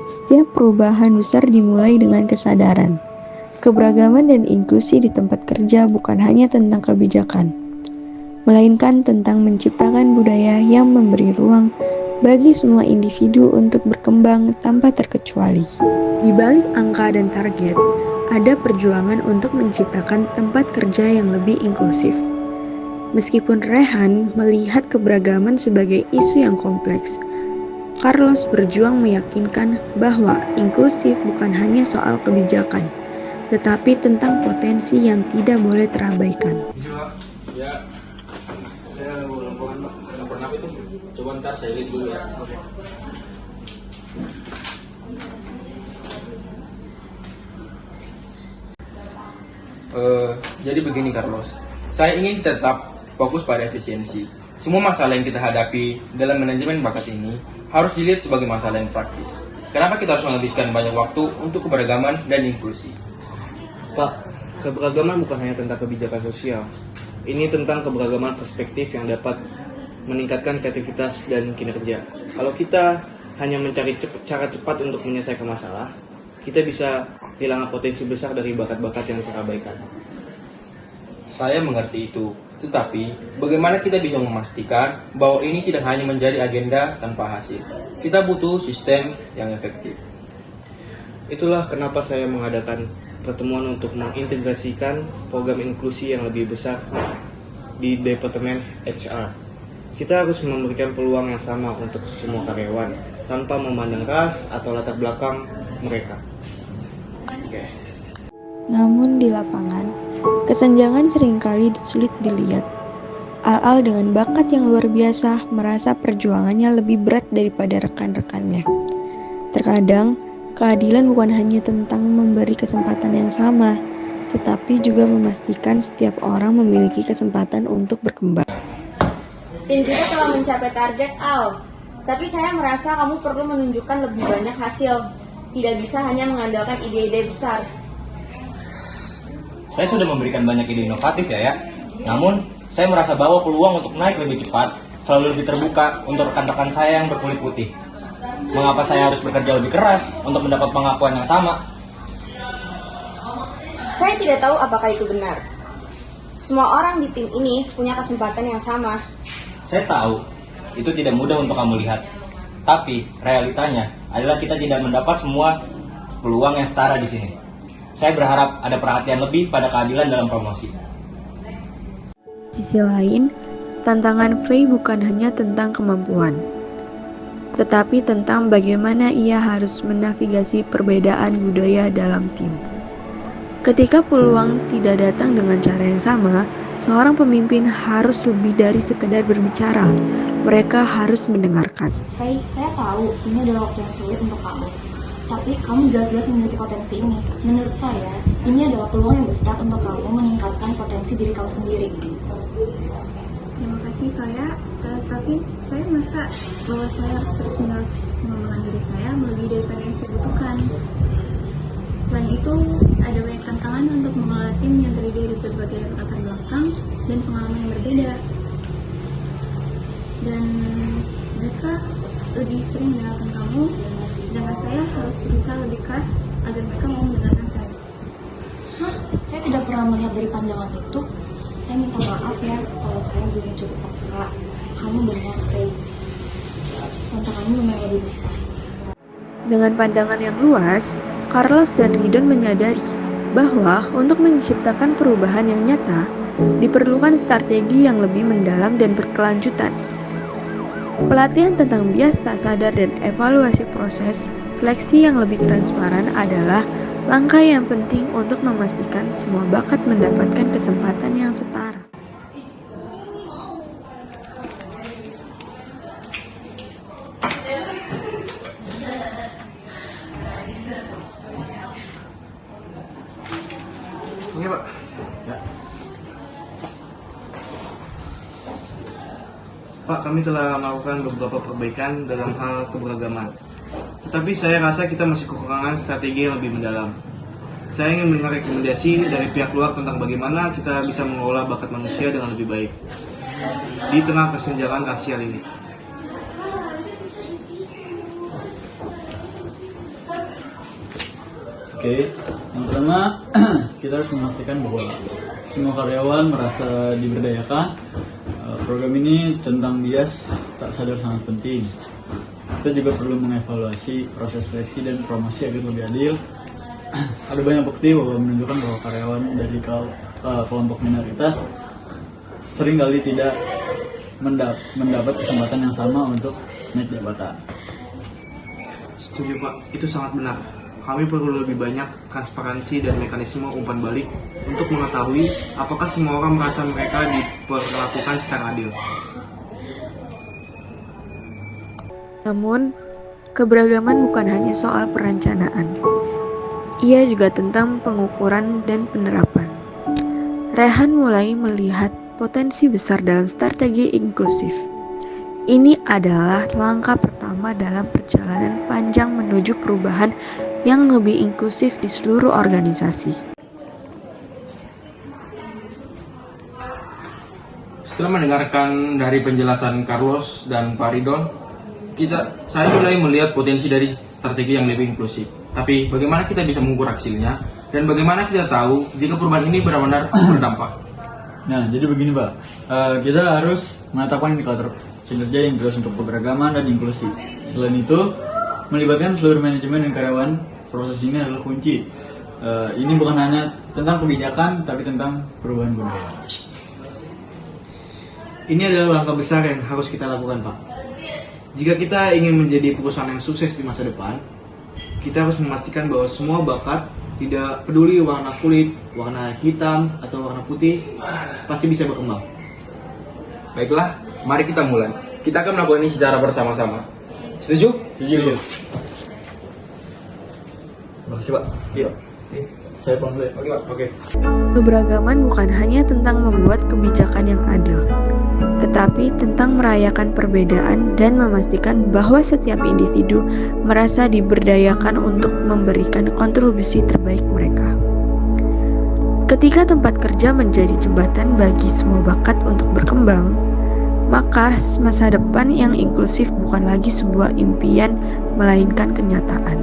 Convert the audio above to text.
Setiap perubahan besar dimulai dengan kesadaran. Keberagaman dan inklusi di tempat kerja bukan hanya tentang kebijakan, melainkan tentang menciptakan budaya yang memberi ruang bagi semua individu untuk berkembang tanpa terkecuali. Di balik angka dan target, ada perjuangan untuk menciptakan tempat kerja yang lebih inklusif. Meskipun Rehan melihat keberagaman sebagai isu yang kompleks, Carlos berjuang meyakinkan bahwa inklusif bukan hanya soal kebijakan, tetapi tentang potensi yang tidak boleh terabaikan. Ya, saya mau laporan Pak. Laporan apa itu? Coba ntar saya lihat dulu ya. Oke. Jadi begini Carlos, saya ingin tetap fokus pada efisiensi. Semua masalah yang kita hadapi dalam manajemen bakat ini harus dilihat sebagai masalah yang praktis. Kenapa kita harus menghabiskan banyak waktu untuk keberagaman dan inklusi? Pak, keberagaman bukan hanya tentang kebijakan sosial. Ini tentang keberagaman perspektif yang dapat meningkatkan kreativitas dan kinerja. Kalau kita hanya mencari cara cepat untuk menyelesaikan masalah, kita bisa kehilangan potensi besar dari bakat-bakat yang terabaikan. Saya mengerti itu, tetapi bagaimana kita bisa memastikan bahwa ini tidak hanya menjadi agenda tanpa hasil? Kita butuh sistem yang efektif. Itulah kenapa saya mengadakan pertemuan untuk mengintegrasikan program inklusi yang lebih besar di Departemen HR. Kita harus memberikan peluang yang sama untuk semua karyawan, tanpa memandang ras atau latar belakang mereka. Namun di lapangan, kesenjangan seringkali sulit dilihat. Al-Al dengan bakat yang luar biasa merasa perjuangannya lebih berat daripada rekan-rekannya. Terkadang, keadilan bukan hanya tentang memberi kesempatan yang sama, tetapi juga memastikan setiap orang memiliki kesempatan untuk berkembang. Tim kita telah mencapai target, Al. Tapi saya merasa kamu perlu menunjukkan lebih banyak hasil. Tidak bisa hanya mengandalkan ide-ide besar. Saya sudah memberikan banyak ide inovatif ya. Namun, saya merasa bahwa peluang untuk naik lebih cepat selalu lebih terbuka untuk rekan-rekan saya yang berkulit putih. Mengapa saya harus bekerja lebih keras untuk mendapat pengakuan yang sama? Saya tidak tahu apakah itu benar. Semua orang di tim ini punya kesempatan yang sama. Saya tahu, itu tidak mudah untuk kamu lihat. Tapi, realitanya adalah kita tidak mendapat semua peluang yang setara di sini. Saya berharap ada perhatian lebih pada keadilan dalam promosi. Di sisi lain, tantangan Faye bukan hanya tentang kemampuan, tetapi tentang bagaimana ia harus menavigasi perbedaan budaya dalam tim. Ketika peluang tidak datang dengan cara yang sama, seorang pemimpin harus lebih dari sekedar berbicara. Mereka harus mendengarkan. Faye, saya tahu ini adalah waktu yang sulit untuk kamu. Tapi kamu jelas-jelas memiliki potensi ini. Menurut saya, ini adalah peluang yang besar untuk kamu meningkatkan potensi diri kamu sendiri. Terima kasih tapi saya merasa bahwa saya harus terus-menerus mengembangkan diri saya melebihi daripada yang saya butuhkan. Selain itu, ada banyak tantangan untuk mengelola tim yang terdiri dari berbagai latar belakang dan pengalaman yang berbeda. Dan mereka lebih sering mendengarkan kamu, sedangkan saya harus berusaha lebih keras agar mereka mau mendengarkan saya. Hah? Saya tidak pernah melihat dari pandangan itu. Saya minta maaf ya kalau saya belum cukup peka. Kamu benar, Faye. Tantanganmu memang lebih besar. Dengan pandangan yang luas, Carlos dan Ridon menyadari bahwa untuk menciptakan perubahan yang nyata, diperlukan strategi yang lebih mendalam dan berkelanjutan. Pelatihan tentang bias tak sadar dan evaluasi proses seleksi yang lebih transparan adalah langkah yang penting untuk memastikan semua bakat mendapatkan kesempatan yang setara. Oke Pak. Ya. Pak, kami telah melakukan beberapa perbaikan dalam hal keberagaman. Tetapi saya rasa kita masih kekurangan strategi yang lebih mendalam. Saya ingin mendengar rekomendasi dari pihak luar tentang bagaimana kita bisa mengelola bakat manusia dengan lebih baik di tengah kesenjangan rasial ini. Oke, yang pertama kita harus memastikan bahwa semua karyawan merasa diberdayakan. Program ini tentang bias tak sadar sangat penting. Kita juga perlu mengevaluasi proses seleksi dan promosi agar lebih adil. Ada banyak bukti bahwa menunjukkan bahwa karyawan dari kelompok minoritas seringkali tidak mendapat kesempatan yang sama untuk naik jabatan. Setuju Pak, itu sangat benar. Kami perlu lebih banyak transparansi dan mekanisme umpan balik untuk mengetahui apakah semua orang merasa mereka diperlakukan secara adil. Namun, keberagaman bukan hanya soal perencanaan. Ia juga tentang pengukuran dan penerapan. Rehan mulai melihat potensi besar dalam strategi inklusif. Ini adalah langkah pertama dalam perjalanan panjang menuju perubahan yang lebih inklusif di seluruh organisasi. Setelah mendengarkan dari penjelasan Carlos dan Pak Ridon, saya mulai melihat potensi dari strategi yang lebih inklusif. Tapi bagaimana kita bisa mengukur hasilnya dan bagaimana kita tahu jika perubahan ini benar-benar berdampak? Nah, jadi begini Pak, kita harus menetapkan indikator kinerja yang jelas untuk keberagaman dan inklusi. Selain itu, melibatkan seluruh manajemen dan karyawan. Proses ini adalah kunci. Ini bukan hanya tentang kebijakan, tapi tentang perubahan budaya. Ini adalah langkah besar yang harus kita lakukan, Pak. Jika kita ingin menjadi perusahaan yang sukses di masa depan, kita harus memastikan bahwa semua bakat, tidak peduli warna kulit, warna hitam, atau warna putih, pasti bisa berkembang. Baiklah, mari kita mulai. Kita akan melakukan ini secara bersama-sama. Setuju? Setuju. Makasih Pak. Yuk. Saya paham dulu ya. Oke Pak. Oke. Keberagaman bukan hanya tentang membuat kebijakan yang adil, tetapi tentang merayakan perbedaan dan memastikan bahwa setiap individu merasa diberdayakan untuk memberikan kontribusi terbaik mereka. Ketika tempat kerja menjadi jembatan bagi semua bakat untuk berkembang, maka masa depan yang inklusif bukan lagi sebuah impian, melainkan kenyataan.